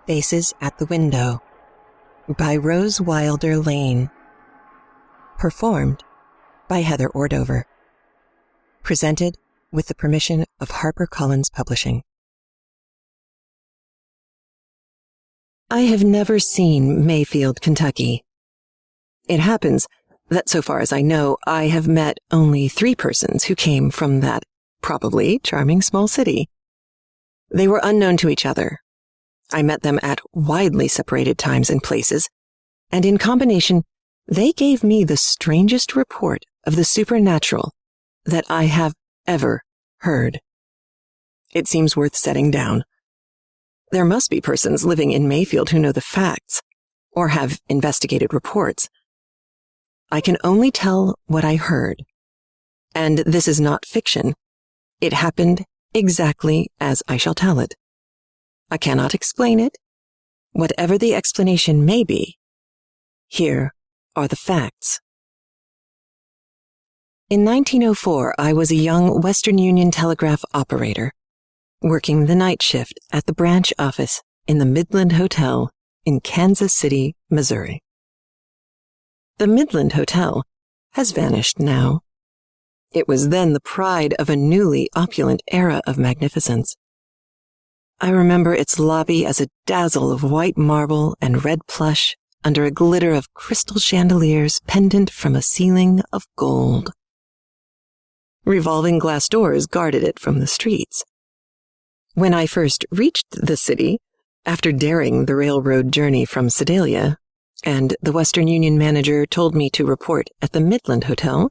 Faces at the Window by Rose Wilder Lane. Performed by Heather Ordover. Presented with the permission of HarperCollins Publishing. I have never seen Mayfield, Kentucky. It happens that, so far as I know, I have met only 3 persons who came from that probably charming small city. They were unknown to each other. I met them at widely separated times and places, and in combination, they gave me the strangest report of the supernatural that I have ever heard. It seems worth setting down. There must be persons living in Mayfield who know the facts, or have investigated reports. I can only tell what I heard. And this is not fiction. It happened exactly as I shall tell it. I cannot explain it. Whatever the explanation may be, here are the facts. In 1904, I was a young Western Union telegraph operator, working the night shift at the branch office in the Midland Hotel in Kansas City, Missouri. The Midland Hotel has vanished now. It was then the pride of a newly opulent era of magnificence. I remember its lobby as a dazzle of white marble and red plush under a glitter of crystal chandeliers pendant from a ceiling of gold. Revolving glass doors guarded it from the streets. When I first reached the city, after daring the railroad journey from Sedalia, and the Western Union manager told me to report at the Midland Hotel,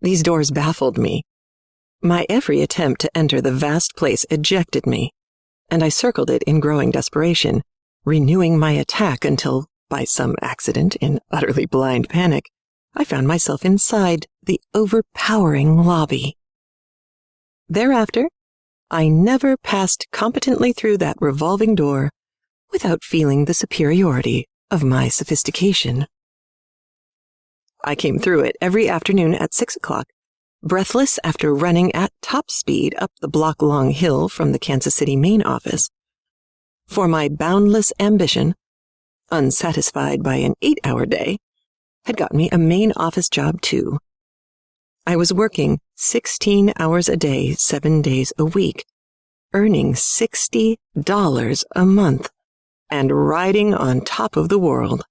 these doors baffled me. My every attempt to enter the vast place ejected me, and I circled it in growing desperation, renewing my attack until, by some accident, in utterly blind panic, I found myself inside the overpowering lobby. Thereafter, I never passed competently through that revolving door without feeling the superiority of my sophistication. I came through it every afternoon at 6 o'clock, breathless after running at top speed up the block-long hill from the Kansas City main office. For my boundless ambition, unsatisfied by an 8-hour day, had got me a main office job too. I was working 16 hours a day, 7 days a week, earning $60 a month, and riding on top of the world.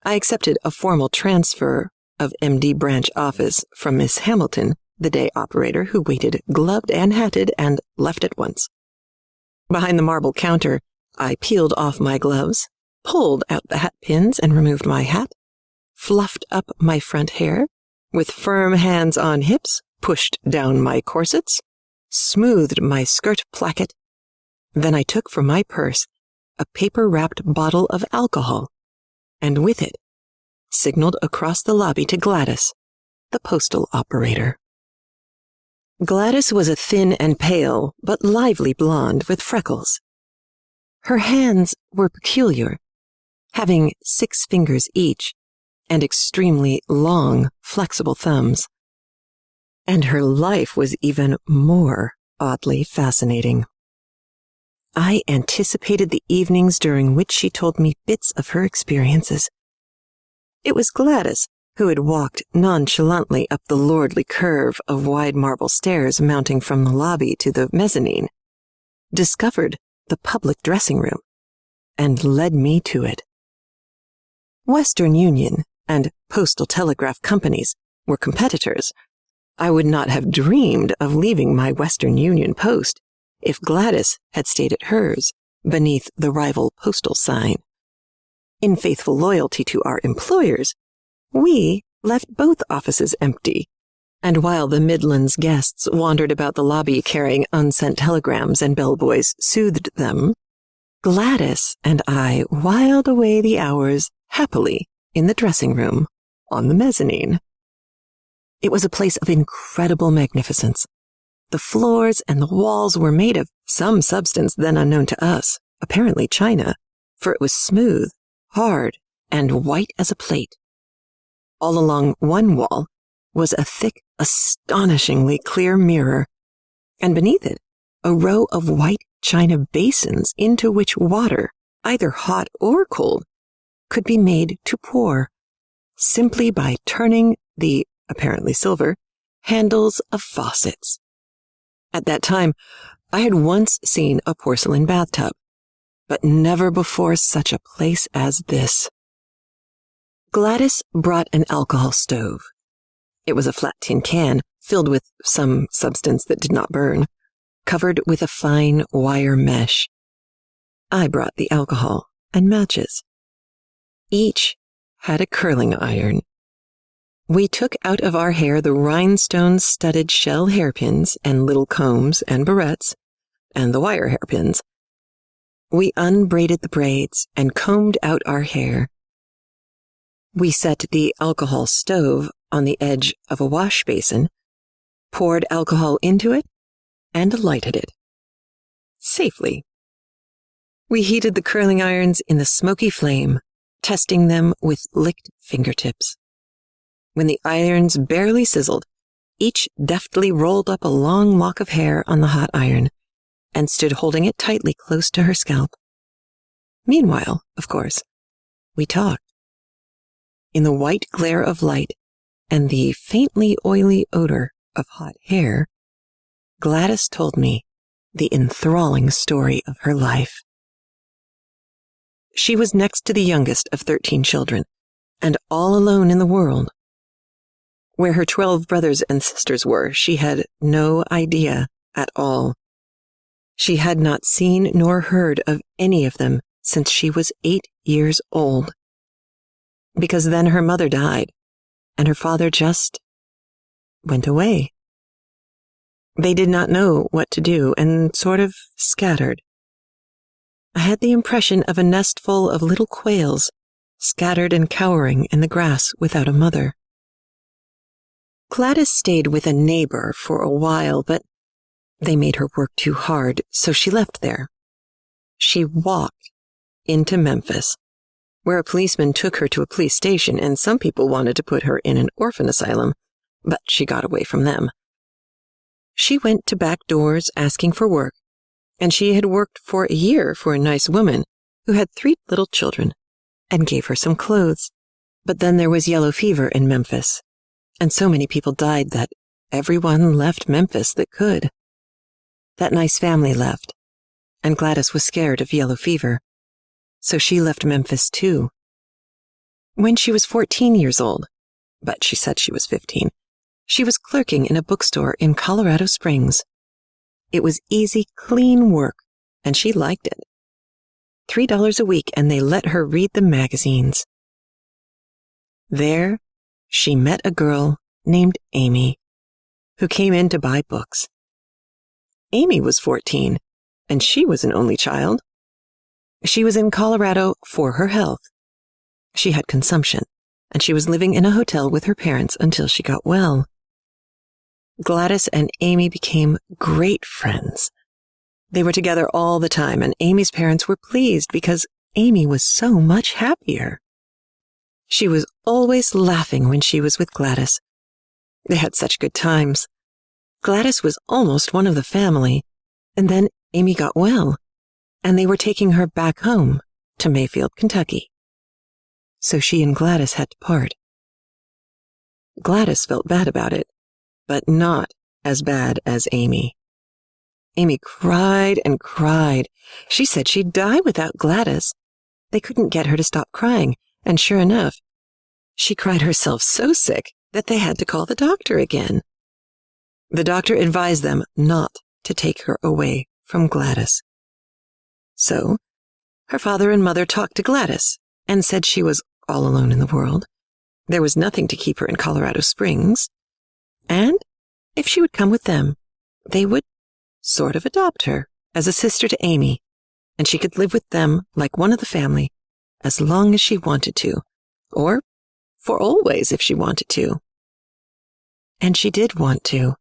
I accepted a formal transfer of MD branch office from Miss Hamilton, the day operator who waited gloved and hatted and left at once. Behind the marble counter, I peeled off my gloves, pulled out the hat pins and removed my hat, fluffed up my front hair, with firm hands on hips, pushed down my corsets, smoothed my skirt placket. Then I took from my purse a paper-wrapped bottle of alcohol, and with it, signaled across the lobby to Glattus, the postal operator. Glattus was a thin and pale, but lively blonde with freckles. Her hands were peculiar, having 6 fingers each, and extremely long, flexible thumbs. And her life was even more oddly fascinating. I anticipated the evenings during which she told me bits of her experiences. It was Glattus who had walked nonchalantly up the lordly curve of wide marble stairs mounting from the lobby to the mezzanine, discovered the public dressing room, and led me to it. Western Union and Postal Telegraph companies were competitors. I would not have dreamed of leaving my Western Union post if Glattus had stayed at hers beneath the rival postal sign. In faithful loyalty to our employers, we left both offices empty, and while the Midland's guests wandered about the lobby carrying unsent telegrams and bellboys soothed them, Glattus and I whiled away the hours happily in the dressing room on the mezzanine. It was a place of incredible magnificence. The floors and the walls were made of some substance then unknown to us, apparently china, for it was smooth, hard, and white as a plate. All along one wall was a thick, astonishingly clear mirror, and beneath it, a row of white china basins into which water, either hot or cold, could be made to pour, simply by turning the, apparently silver, handles of faucets. At that time, I had once seen a porcelain bathtub, but never before such a place as this. Glattus brought an alcohol stove. It was a flat tin can filled with some substance that did not burn, covered with a fine wire mesh. I brought the alcohol and matches. Each had a curling iron. We took out of our hair the rhinestone-studded shell hairpins and little combs and barrettes, and the wire hairpins. We unbraided the braids and combed out our hair. We set the alcohol stove on the edge of a wash basin, poured alcohol into it, and lighted it. Safely. We heated the curling irons in the smoky flame, testing them with licked fingertips. When the irons barely sizzled, each deftly rolled up a long lock of hair on the hot iron and stood holding it tightly close to her scalp. Meanwhile, of course, we talked. In the white glare of light and the faintly oily odor of hot hair, Glattus told me the enthralling story of her life. She was next to the youngest of 13 children, and all alone in the world. Where her 12 brothers and sisters were, she had no idea at all. She had not seen nor heard of any of them since she was 8 years old. Because then her mother died, and her father just went away. They did not know what to do and sort of scattered. I had the impression of a nest full of little quails, scattered and cowering in the grass without a mother. Glattus stayed with a neighbor for a while, but they made her work too hard, so she left there. She walked into Memphis, where a policeman took her to a police station, and some people wanted to put her in an orphan asylum, but she got away from them. She went to back doors asking for work, and she had worked for a year for a nice woman who had 3 little children and gave her some clothes. But then there was yellow fever in Memphis, and so many people died that everyone left Memphis that could. That nice family left, and Glattus was scared of yellow fever, so she left Memphis too. When she was 14 years old, but she said she was 15, she was clerking in a bookstore in Colorado Springs. It was easy, clean work, and she liked it. $3 a week, and they let her read the magazines. There, she met a girl named Amy, who came in to buy books. Amy was 14, and she was an only child. She was in Colorado for her health. She had consumption, and she was living in a hotel with her parents until she got well. Glattus and Amy became great friends. They were together all the time, and Amy's parents were pleased because Amy was so much happier. She was always laughing when she was with Glattus. They had such good times. Glattus was almost one of the family, and then Amy got well, and they were taking her back home to Mayfield, Kentucky. So she and Glattus had to part. Glattus felt bad about it, but not as bad as Amy. Amy cried and cried. She said she'd die without Glattus. They couldn't get her to stop crying, and sure enough, she cried herself so sick that they had to call the doctor again. The doctor advised them not to take her away from Glattus. So, her father and mother talked to Glattus and said she was all alone in the world. There was nothing to keep her in Colorado Springs, and if she would come with them, they would sort of adopt her as a sister to Amy, and she could live with them like one of the family as long as she wanted to, or for always if she wanted to. And she did want to.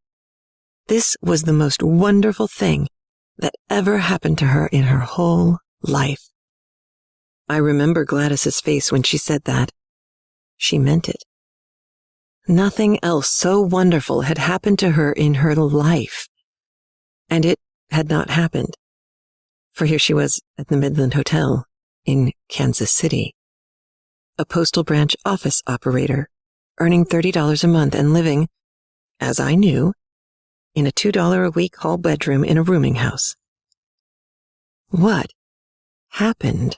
This was the most wonderful thing that ever happened to her in her whole life. I remember Glattus's face when she said that. She meant it. Nothing else so wonderful had happened to her in her life, and it had not happened For here she was at the Midland Hotel in Kansas City, a postal branch office operator, earning $30 a month and living, as I knew, in a $2 a week hall bedroom in a rooming house. What happened?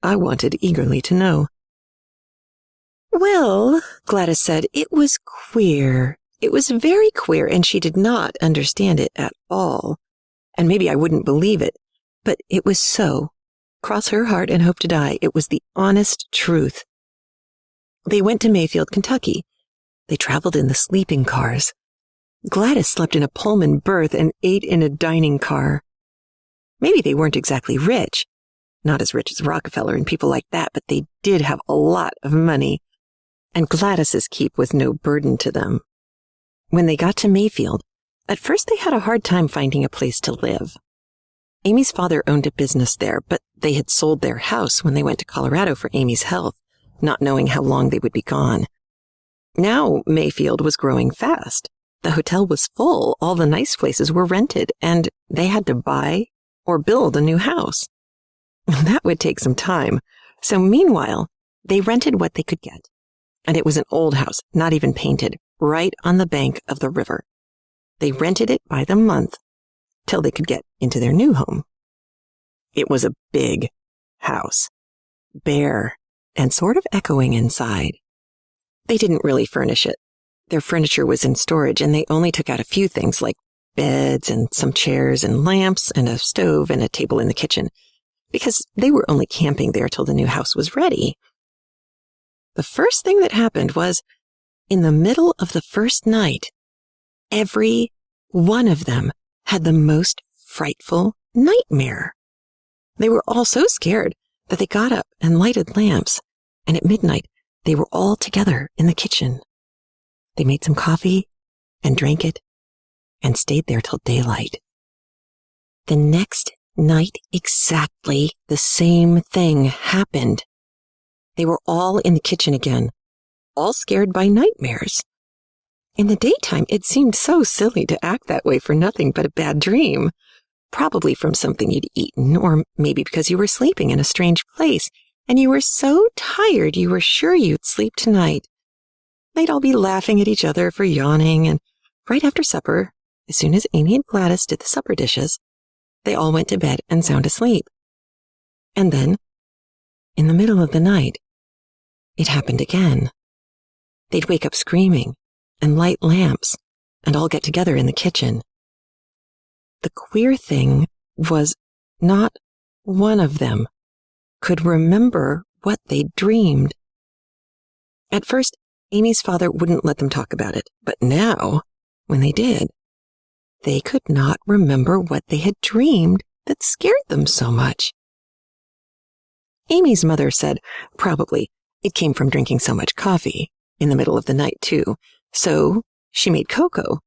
I wanted eagerly to know. Well, Glattus said, it was queer. It was very queer, and she did not understand it at all. And maybe I wouldn't believe it, but it was so. Cross her heart and hope to die. It was the honest truth. They went to Mayfield, Kentucky. They traveled in the sleeping cars. Glattus slept in a Pullman berth and ate in a dining car. Maybe they weren't exactly rich, not as rich as Rockefeller and people like that, but they did have a lot of money, and Glattus's keep was no burden to them. When they got to Mayfield, at first they had a hard time finding a place to live. Amy's father owned a business there, but they had sold their house when they went to Colorado for Amy's health, not knowing how long they would be gone. Now Mayfield was growing fast. The hotel was full, all the nice places were rented, and they had to buy or build a new house. That would take some time. So meanwhile, they rented what they could get. And it was an old house, not even painted, right on the bank of the river. They rented it by the month till they could get into their new home. It was a big house, bare and sort of echoing inside. They didn't really furnish it. Their furniture was in storage, and they only took out a few things like beds and some chairs and lamps and a stove and a table in the kitchen, because they were only camping there till the new house was ready. The first thing that happened was, in the middle of the first night, every one of them had the most frightful nightmare. They were all so scared that they got up and lighted lamps, and at midnight they were all together in the kitchen. They made some coffee and drank it and stayed there till daylight. The next night, exactly the same thing happened. They were all in the kitchen again, all scared by nightmares. In the daytime, it seemed so silly to act that way for nothing but a bad dream, probably from something you'd eaten, or maybe because you were sleeping in a strange place, and you were so tired you were sure you'd sleep tonight. They'd all be laughing at each other for yawning, and right after supper, as soon as Amy and Glattus did the supper dishes, they all went to bed and sound asleep. And then, in the middle of the night, it happened again. They'd wake up screaming and light lamps and all get together in the kitchen. The queer thing was not one of them could remember what they'd dreamed. At first, Amy's father wouldn't let them talk about it, but now, when they did, they could not remember what they had dreamed that scared them so much. Amy's mother said probably it came from drinking so much coffee, in the middle of the night too, so she made cocoa.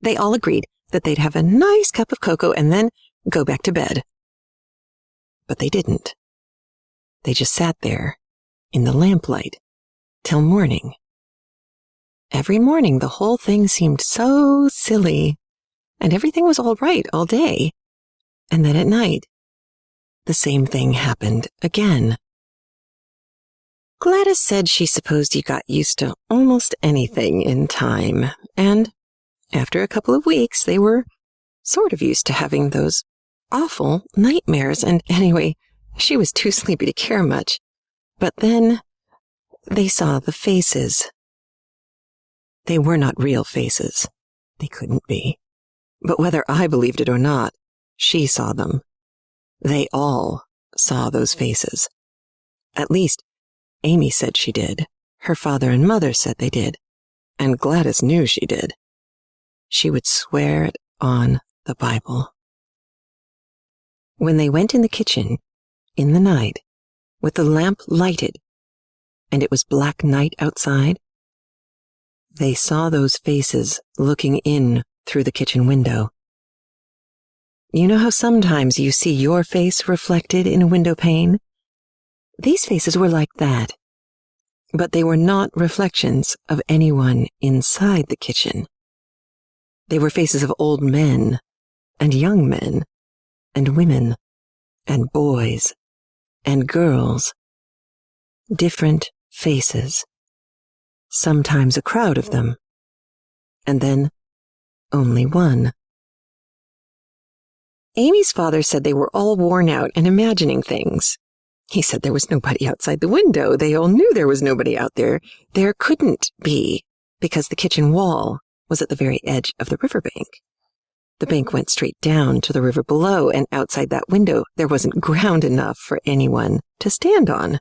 They all agreed that they'd have a nice cup of cocoa and then go back to bed. But they didn't. They just sat there, in the lamplight, till morning. Every morning the whole thing seemed so silly, and everything was all right all day. And then at night, the same thing happened again. Glattus said she supposed you got used to almost anything in time, and after a couple of weeks they were sort of used to having those awful nightmares, and anyway, she was too sleepy to care much. But then they saw the faces. They were not real faces. They couldn't be. But whether I believed it or not, she saw them. They all saw those faces. At least, Amy said she did. Her father and mother said they did. And Glattus knew she did. She would swear it on the Bible. When they went in the kitchen, in the night, with the lamp lighted, and it was black night outside, they saw those faces looking in through the kitchen window. You know how sometimes you see your face reflected in a window pane? These faces were like that, but they were not reflections of anyone inside the kitchen. They were faces of old men and young men and women and boys and girls. Different faces. Sometimes a crowd of them. And then only one. Amy's father said they were all worn out and imagining things. He said there was nobody outside the window. They all knew there was nobody out there. There couldn't be, because the kitchen wall was at the very edge of the riverbank. The bank went straight down to the river below, and outside that window there wasn't ground enough for anyone to stand on.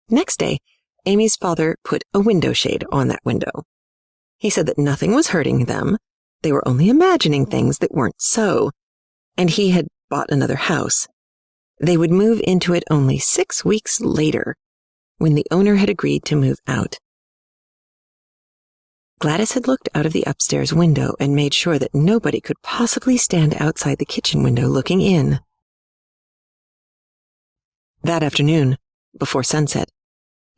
Next day, Amy's father put a window shade on that window. He said that nothing was hurting them. They were only imagining things that weren't so. And he had bought another house. They would move into it only 6 weeks later, when the owner had agreed to move out. Glattus had looked out of the upstairs window and made sure that nobody could possibly stand outside the kitchen window looking in. That afternoon, before sunset,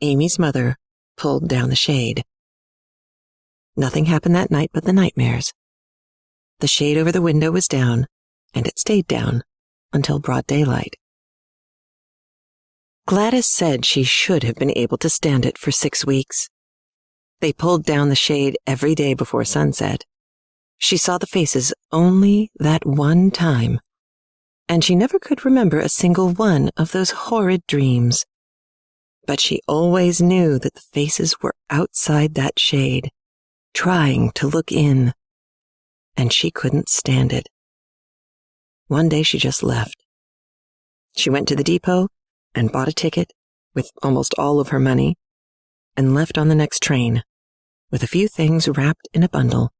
Amy's mother pulled down the shade. Nothing happened that night but the nightmares. The shade over the window was down, and it stayed down until broad daylight. Glattus said she should have been able to stand it for 6 weeks. They pulled down the shade every day before sunset. She saw the faces only that one time, and she never could remember a single one of those horrid dreams. But she always knew that the faces were outside that shade, trying to look in, and she couldn't stand it. One day she just left. She went to the depot and bought a ticket with almost all of her money and left on the next train with a few things wrapped in a bundle.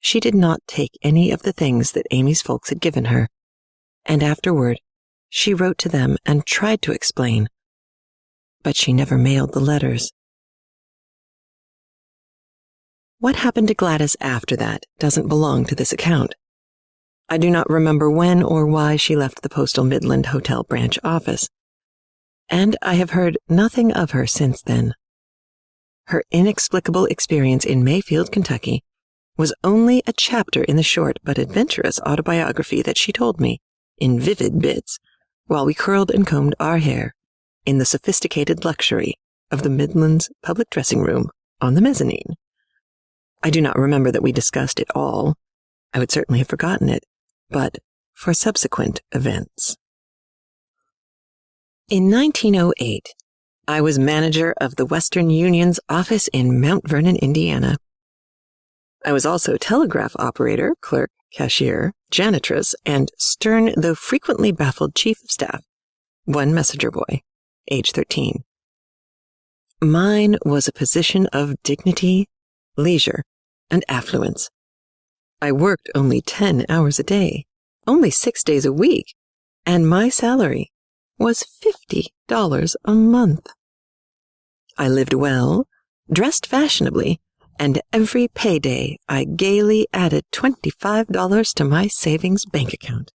She did not take any of the things that Amy's folks had given her, and afterward she wrote to them and tried to explain, but she never mailed the letters. What happened to Glattus after that doesn't belong to this account. I do not remember when or why she left the postal Midland Hotel branch office, and I have heard nothing of her since then. Her inexplicable experience in Mayfield, Kentucky, was only a chapter in the short but adventurous autobiography that she told me, in vivid bits, while we curled and combed our hair in the sophisticated luxury of the Midland's public dressing room on the mezzanine. I do not remember that we discussed it all. I would certainly have forgotten it, but for subsequent events. In 1908, I was manager of the Western Union's office in Mount Vernon, Indiana. I was also telegraph operator, clerk, cashier, janitress, and stern though frequently baffled chief of staff, one messenger boy, age 13. Mine was a position of dignity, leisure, and affluence. I worked only 10 hours a day, only 6 days a week, and my salary was $50 a month. I lived well, dressed fashionably, and every payday I gaily added $25 to my savings bank account.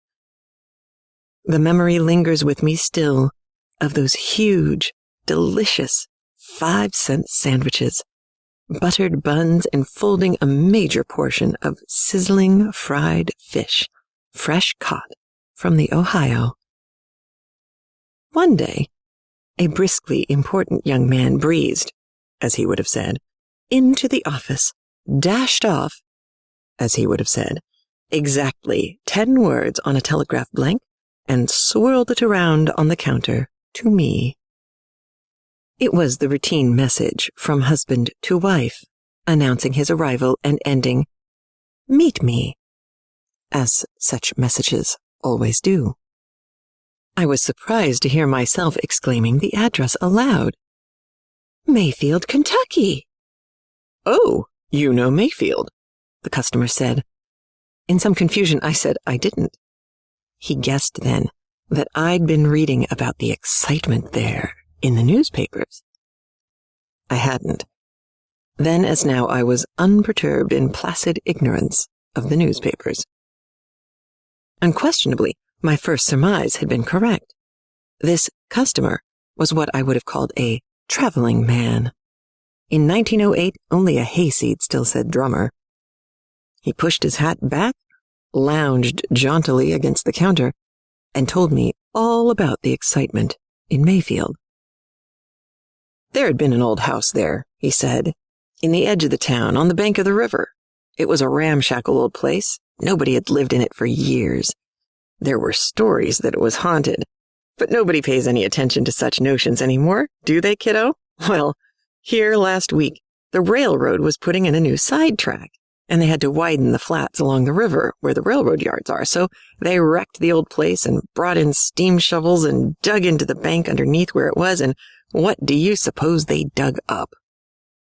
The memory lingers with me still of those huge, delicious 5-cent sandwiches, buttered buns enfolding a major portion of sizzling fried fish, fresh caught from the Ohio. One day, a briskly important young man breezed, as he would have said, into the office, dashed off, as he would have said, exactly 10 words on a telegraph blank, and swirled it around on the counter to me. It was the routine message from husband to wife, announcing his arrival and ending, "Meet me," as such messages always do. I was surprised to hear myself exclaiming the address aloud. "Mayfield, Kentucky!" "Oh, you know Mayfield," the customer said. In some confusion, I said I didn't. He guessed then that I'd been reading about the excitement there in the newspapers. I hadn't. Then as now I was unperturbed in placid ignorance of the newspapers. Unquestionably, my first surmise had been correct. This customer was what I would have called a traveling man. In 1908, only a hayseed still said drummer. He pushed his hat back lounged jauntily against the counter and told me all about the excitement in Mayfield. There had been an old house there, he said, in the edge of the town, on the bank of the river. It was a ramshackle old place. Nobody had lived in it for years. There were stories that it was haunted, but nobody pays any attention to such notions anymore, do they, kiddo? Well, here last week, the railroad was putting in a new sidetrack, and they had to widen the flats along the river where the railroad yards are, so they wrecked the old place and brought in steam shovels and dug into the bank underneath where it was, and what do you suppose they dug up?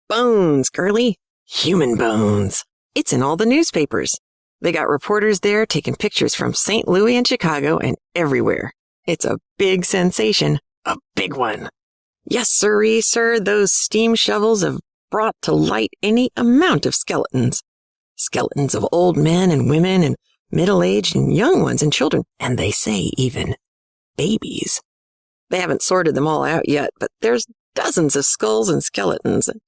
Bones, girlie. Human bones. It's in all the newspapers. They got reporters there taking pictures from St. Louis and Chicago and everywhere. It's a big sensation. A big one. Yes, sirree, sir, those steam shovels have brought to light any amount of skeletons. Skeletons of old men and women and middle-aged and young ones and children, and they say even babies. They haven't sorted them all out yet, but there's dozens of skulls and skeletons, and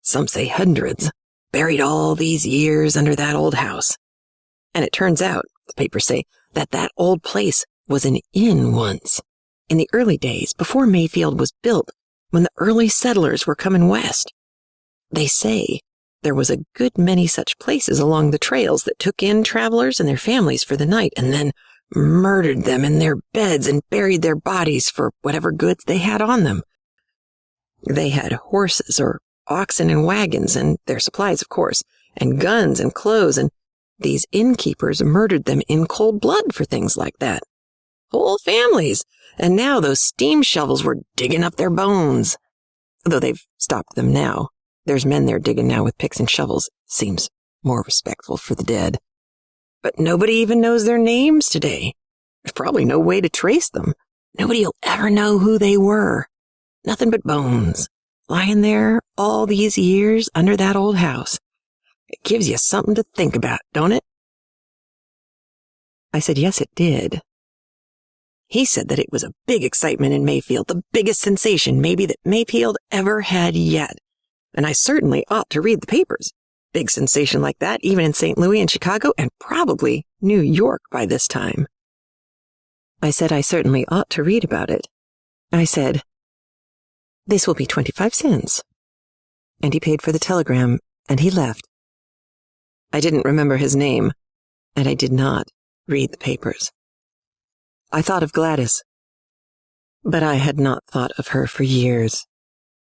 some say hundreds, buried all these years under that old house. And it turns out, the papers say, that old place was an inn once. In the early days, before Mayfield was built, when the early settlers were coming west. They say there was a good many such places along the trails that took in travelers and their families for the night and then murdered them in their beds and buried their bodies for whatever goods they had on them. They had horses or oxen and wagons and their supplies, of course, and guns and clothes, and these innkeepers murdered them in cold blood for things like that. Whole families, and now those steam shovels were digging up their bones. Though they've stopped them now. There's men there digging now with picks and shovels. Seems more respectful for the dead. But nobody even knows their names today. There's probably no way to trace them. Nobody'll ever know who they were. Nothing but bones, lying there all these years under that old house. It gives you something to think about, don't it? I said yes, it did. He said that it was a big excitement in Mayfield, the biggest sensation maybe that Mayfield ever had yet. And I certainly ought to read the papers. Big sensation like that, even in St. Louis and Chicago, and probably New York by this time. I said I certainly ought to read about it. I said, "This will be 25 cents. And he paid for the telegram, and he left. I didn't remember his name, and I did not read the papers. I thought of Glattus, but I had not thought of her for years,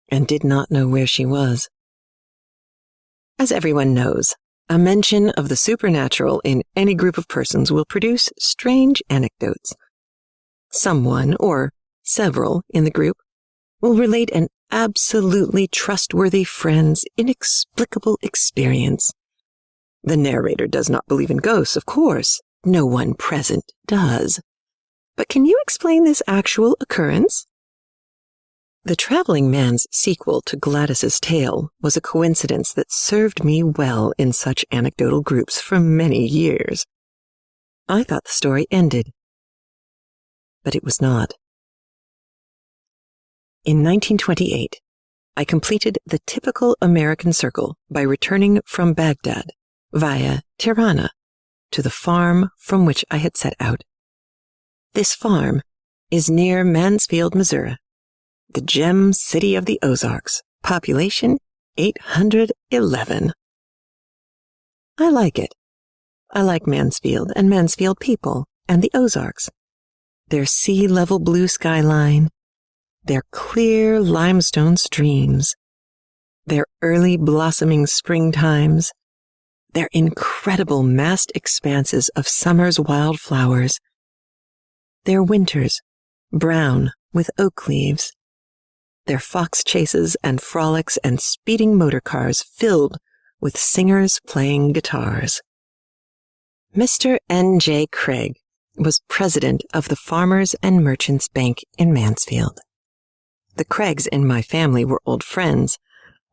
and did not know where she was. As everyone knows, a mention of the supernatural in any group of persons will produce strange anecdotes. Someone, or several in the group, will relate an absolutely trustworthy friend's inexplicable experience. The narrator does not believe in ghosts, of course. No one present does. But can you explain this actual occurrence? The traveling man's sequel to Glattus's tale was a coincidence that served me well in such anecdotal groups for many years. I thought the story ended, but it was not. In 1928, I completed the typical American circle by returning from Baghdad via Tirana to the farm from which I had set out. This farm is near Mansfield, Missouri, the gem city of the Ozarks, population 811. I like it. I like Mansfield and Mansfield people and the Ozarks. Their sea-level blue skyline, their clear limestone streams, their early blossoming springtimes, their incredible massed expanses of summer's wildflowers, their winters brown with oak leaves, their fox chases and frolics and speeding motor cars filled with singers playing guitars. Mr. N.J. Craig was president of the Farmers and Merchants Bank in Mansfield. The Craigs in my family were old friends,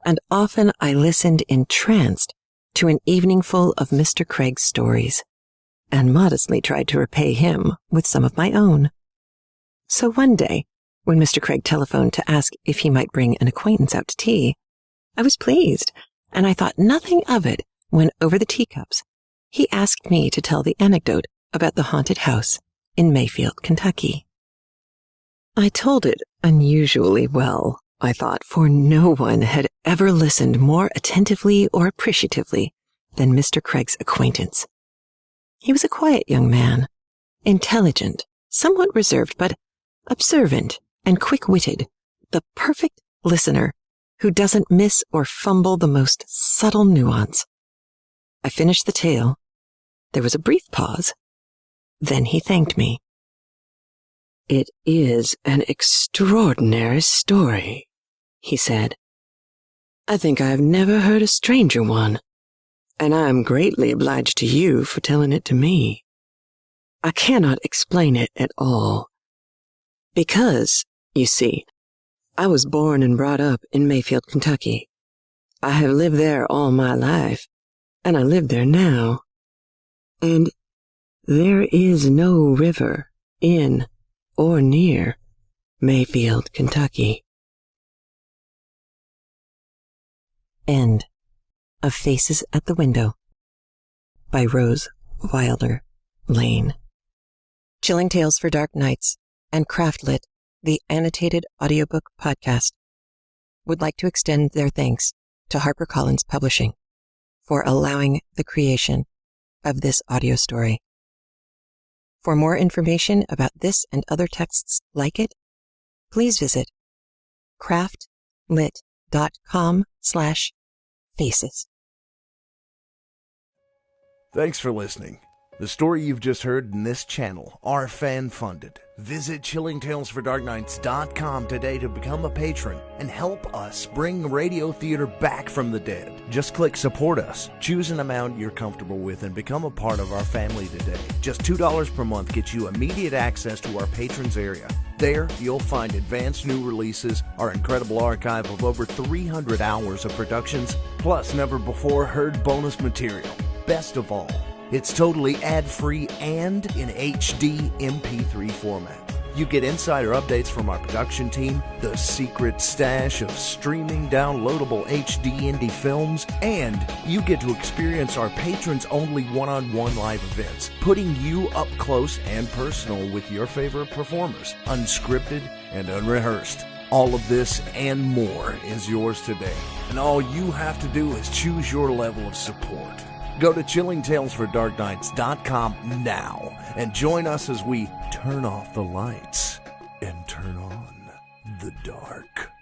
and often I listened entranced to an evening full of Mr. Craig's stories, and modestly tried to repay him with some of my own. So one day, when Mr. Craig telephoned to ask if he might bring an acquaintance out to tea, I was pleased, and I thought nothing of it when over the teacups he asked me to tell the anecdote about the haunted house in Mayfield, Kentucky. I told it unusually well, I thought, for no one had ever listened more attentively or appreciatively than Mr. Craig's acquaintance. He was a quiet young man, intelligent, somewhat reserved, but observant and quick-witted, the perfect listener who doesn't miss or fumble the most subtle nuance. I finished the tale. There was a brief pause. Then he thanked me. "It is an extraordinary story," he said. "I think I have never heard a stranger one, and I am greatly obliged to you for telling it to me. I cannot explain it at all. Because, you see, I was born and brought up in Mayfield, Kentucky. I have lived there all my life, and I live there now. And there is no river in or near Mayfield, Kentucky." End of Faces at the Window by Rose Wilder Lane. Chilling Tales for Dark Nights and Craftlit, the annotated audiobook podcast, would like to extend their thanks to HarperCollins Publishing for allowing the creation of this audio story. For more information about this and other texts like it, please visit craftlit.com/faces. Thanks for listening. The story you've just heard in this channel are fan-funded. Visit chillingtalesfordarknights.com today to become a patron and help us bring radio theater back from the dead. Just click Support Us, choose an amount you're comfortable with, and become a part of our family today. Just $2 per month gets you immediate access to our patrons area. There, you'll find advanced new releases, our incredible archive of over 300 hours of productions, plus never-before-heard bonus material. Best of all, it's totally ad-free and in HD MP3 format. You get insider updates from our production team, the secret stash of streaming downloadable HD indie films, and you get to experience our patrons-only one-on-one live events, putting you up close and personal with your favorite performers, unscripted and unrehearsed. All of this and more is yours today, and all you have to do is choose your level of support. Go to chillingtalesfordarknights.com now and join us as we turn off the lights and turn on the dark.